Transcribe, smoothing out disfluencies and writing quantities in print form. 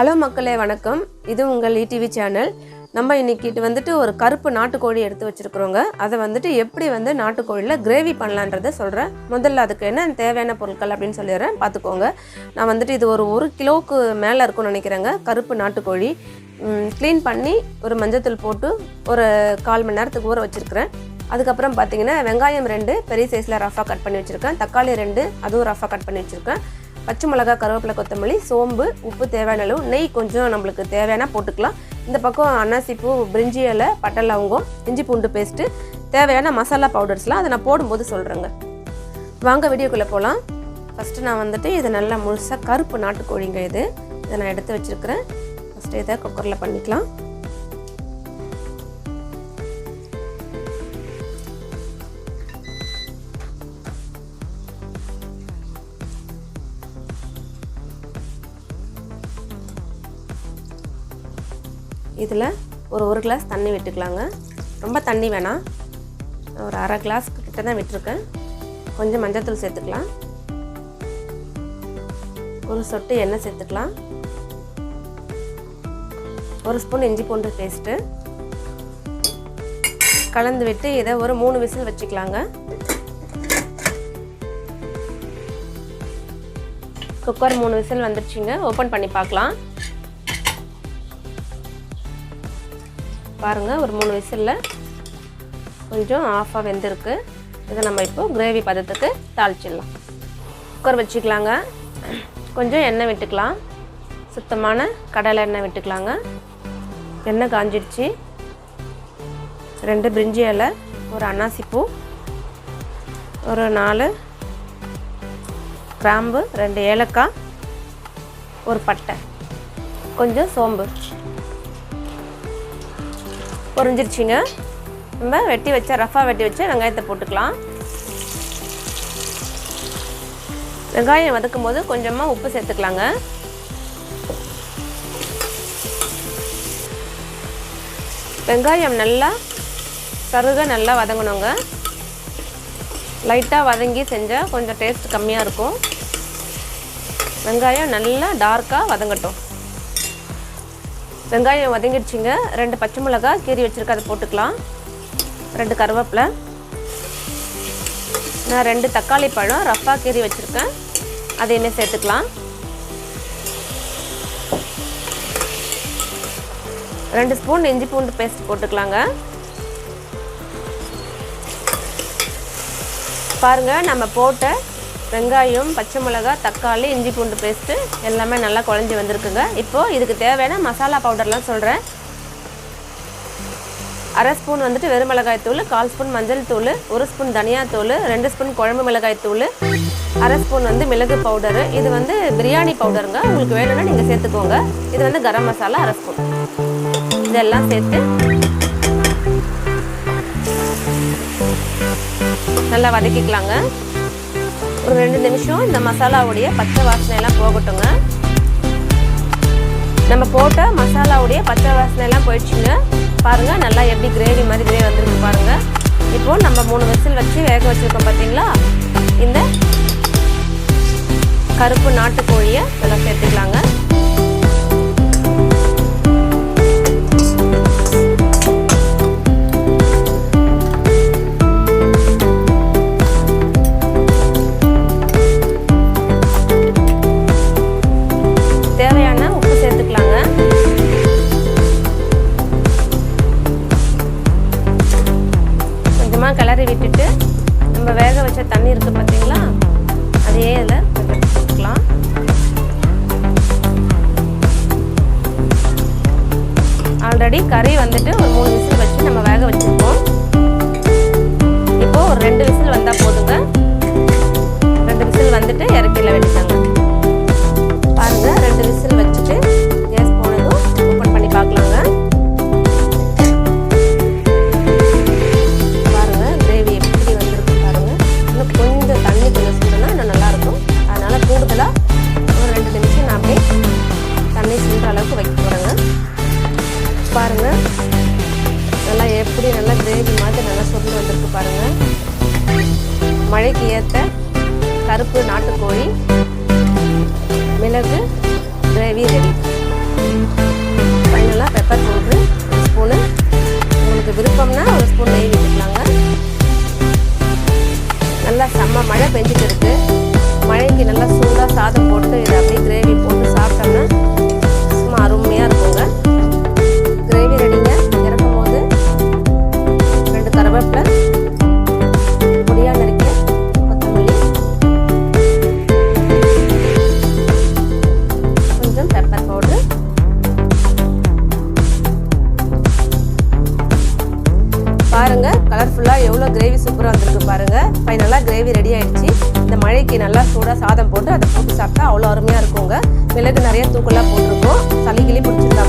Hello மக்களே வணக்கம். இது உங்கள் E.T.V சேனல். நம்ம இன்னைக்கு வந்துட்டு ஒரு கருப்பு நாட்டுக்கோழி எடுத்து வச்சிருக்கிறோங்க. அதை வந்துட்டு எப்படி நாட்டுக்கோழியில் கிரேவி பண்ணலான்றதை சொல்கிறேன். முதல்ல அதுக்கு என்ன தேவையான பொருட்கள் அப்படின்னு சொல்லிடுறேன், பார்த்துக்கோங்க. நான் வந்துட்டு இது ஒரு கிலோவுக்கு மேலே இருக்கும்னு நினைக்கிறேங்க. கருப்பு நாட்டுக்கோழி க்ளீன் பண்ணி ஒரு மஞ்சத்தூள் போட்டு ஒரு 1/4 மணி நேரத்துக்கு ஊற வச்சுருக்கிறேன். அதுக்கப்புறம் பார்த்தீங்கன்னா வெங்காயம் 2 பெரிய சைஸில் ரஃபாக கட் பண்ணி வச்சுருக்கேன். தக்காளி 2 அதுவும் ரஃபாக கட் பண்ணி வச்சுருக்கேன். பச்சை மிளகா, கருவேப்பிலை, கொத்தமல்லி, சோம்பு, உப்பு தேவையான அளவு, நெய் கொஞ்சம் நம்மளுக்கு தேவையான போட்டுக்கலாம். இந்த பக்கம் அன்னாசிப்பூ, பிரிஞ்சி இலை, பட்டை லவங்கம், இஞ்சி பூண்டு பேஸ்ட்டு, தேவையான மசாலா பவுடர்ஸ்லாம் அதை நான் போடும்போது சொல்கிறேங்க. வாங்க வீடியோக்குள்ளே போகலாம். ஃபஸ்ட்டு நான் வந்துட்டு இதை நல்லா முழுசாக கருப்பு நாட்டுக்கோழிங்க இதை நான் எடுத்து வச்சுருக்கிறேன். ஃபஸ்ட்டு இதை குக்கரில் பண்ணிக்கலாம். இதில் ஒரு கிளாஸ் தண்ணி விட்டுக்கலாங்க. ரொம்ப தண்ணி வேணாம், ஒரு 1/2 கிளாஸ் கிட்ட தான் விட்டுருக்கேன். கொஞ்சம் மஞ்சத்தூள் சேர்த்துக்கலாம். ஒரு சொட்டு எண்ணெய் சேர்த்துக்கலாம். 1 ஸ்பூன் இஞ்சி பூண்டு பேஸ்ட்டு கலந்து விட்டு இதை ஒரு 3 விசில் வச்சுக்கலாங்க. Cooker 3 whistle வந்துடுச்சுங்க. ஓப்பன் பண்ணி பார்க்கலாம். பாருங்கள், ஒரு 3 விசிலில் கொஞ்சம் ஆஃபாக வெந்திருக்கு. இதை நம்ம இப்போ கிரேவி பதத்துக்கு தாளிச்சிடலாம். குக்கர் வச்சுக்கலாங்க. கொஞ்சம் எண்ணெய் விட்டுக்கலாம். சுத்தமான கடலை எண்ணெய் விட்டுக்கலாங்க. எண்ணெய் காஞ்சிடுச்சு. 2 பிரிஞ்சி இலை, ஒரு அன்னாசிப்பூ, ஒரு 4 கிராம்பு, 2 ஏலக்காய், ஒரு பட்டை, கொஞ்சம் சோம்பு பொரிஞ்சிருச்சுங்க. நம்ம ரஃபாக வெட்டி வச்ச வெங்காயத்தை போட்டுக்கலாம். வெங்காயம் வதக்கும் போது கொஞ்சமாக உப்பு சேர்த்துக்கலாங்க. வெங்காயம் நல்லா நல்லா வதங்கணுங்க. லைட்டாக வதங்கி செஞ்சால் கொஞ்சம் டேஸ்ட் கம்மியாக இருக்கும். வெங்காயம் நல்லா டார்க்காக வதங்கட்டும். வெங்காயம் வதங்கிடுச்சிங்க. 2 பச்சை மிளகா கீரி வச்சுருக்க அதை போட்டுக்கலாம். 2 கருவேப்பிலை, நான் 2 தக்காளி பழம் ரஃபாக கீரி வச்சுருக்கேன், அதையுமே சேர்த்துக்கலாம். 2 ஸ்பூன் இஞ்சி பூண்டு பேஸ்ட் போட்டுக்கலாங்க. பாருங்கள், நம்ம போட்ட வெங்காயம், பச்சை மிளகா, தக்காளி, இஞ்சி பூண்டு பேஸ்ட்டு எல்லாமே நல்லா குழஞ்சி வந்திருக்குங்க. இப்போது இதுக்கு தேவையான மசாலா பவுடர்லாம் சொல்கிறேன். 1/2 ஸ்பூன் வந்துட்டு வெறும் மிளகாய் தூள், 1/4 ஸ்பூன் மஞ்சள் தூள், 1 ஸ்பூன் தனியாத்தூள், 2 ஸ்பூன் குழம்பு மிளகாய் தூள், 1/2 ஸ்பூன் மிளகு பவுடரு. இது பிரியாணி பவுடருங்க. உங்களுக்கு வேணும்னா நீங்கள் சேர்த்துக்கோங்க. இது கரம் மசாலா 1/2 ஸ்பூன். இதெல்லாம் சேர்த்து நல்லா வதக்கிக்கலாங்க. ஒரு 2 நிமிஷம் இந்த மசாலாவுடைய பச்சை வாசனையெல்லாம் போகட்டுங்க. நம்ம போட்ட மசாலாவுடைய பச்சை வாசனையெல்லாம் போயிடுச்சுங்க. பாருங்கள், நல்லா எப்படி கிரேவி மாதிரி வந்துருக்கு பாருங்கள். இப்போது நம்ம 3 விசில் வச்சு வேக வச்சுருக்கோம் பார்த்தீங்களா, இந்த கருப்பு நாட்டுக்கோழியை நல்லா சேர்த்துக்கலாங்க. கிளறி விட்டுட்டு நம்ம வேக வச்ச தண்ணி இருக்குது பார்த்தீங்களா, அதையே இதில் போட்டுக்கலாம். ஆல்ரெடி கறி ஒரு 3 விசில் வச்சு நம்ம வேக வச்சுருக்கோம். இப்போது ஒரு 2 விசில் வந்தால் போதுங்க. 2 விசில் வந்துட்டு இறக்கில வெட்டிட்டாங்க. பாருங்கள், 2 விசில் வச்சுட்டு கேஸ் போனதும் ஓப்பன் பண்ணி பார்க்கலாங்க. பாருங்கள், நல்லா எப்படி நல்லா கிரேவி மாதிரி நல்லா சொல்லி வந்திருக்கு பாருங்கள். மழைக்கு ஏற்ற கருப்பு நாட்டுக்கோழி மிளகு கிரேவி ரெடி. கிரேவி சூப்பராக வந்திருக்கு பாருங்கள். ஃபைனலாக கிரேவி ரெடி ஆகிடுச்சு. இந்த மழைக்கு நல்லா சூடாக சாதம் போட்டு அதை போட்டு சாப்பிட்டா அவ்வளோ அருமையாக இருக்குங்க. மிளகு நிறைய தூக்கலாக போட்டிருக்கோம். சளிகிளி பிடிச்சிருந்தா